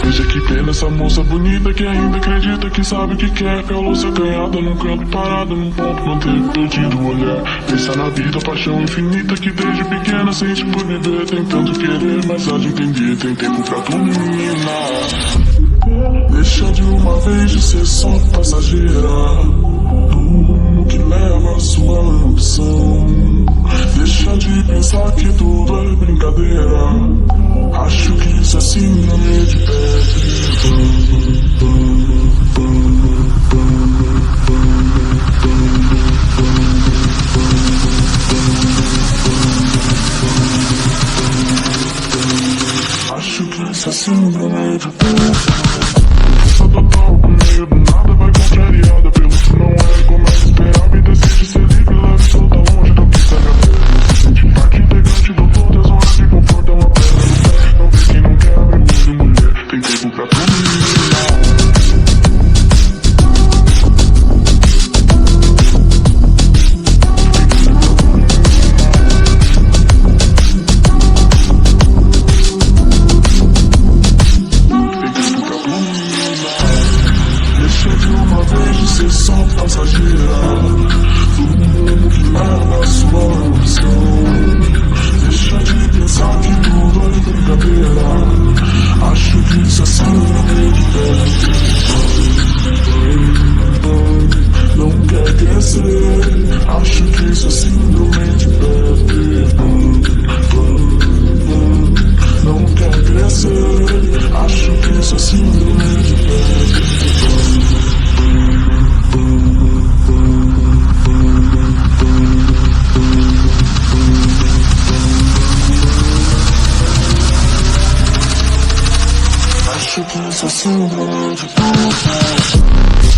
Veja que pena essa moça bonita que ainda acredita que sabe o que quer. Calou-se acanhada num canto parado, num ponto manteve perdido o olhar. Pensa na vida, paixão infinita que desde pequena sente por viver. Tem tanto querer, mas há de entender, tem tempo pra tudo, menina. Deixa de uma vez de ser só passageira do mundo que leva a sua ambição. Deixa de pensar que tudo é brincadeira. Acho que isso é síndrome de Peter Pan. Acho que isso é síndrome de Peter. Total com medo, nada vai contrariada pelo que não é como é esperava. E decide ser livre, leve e solta longe do que segue a pé. Se sente parte integrante do todo, a zona de conforto é uma pedra no pé. Não vê quem não quer abrir mão de mulher, tem tempo pra tudo, menina. Ser só passageira do mundo que leva a sua ambição. Deixa de pensar que tudo é brincadeira. Acho que isso é síndrome de Peter Pan. Não quer crescer. Acho que isso é síndrome de Peter Pan. Não quer crescer. Acho que isso é síndrome de Peter Pan. Acho que isso é síndrome de Peter Pan.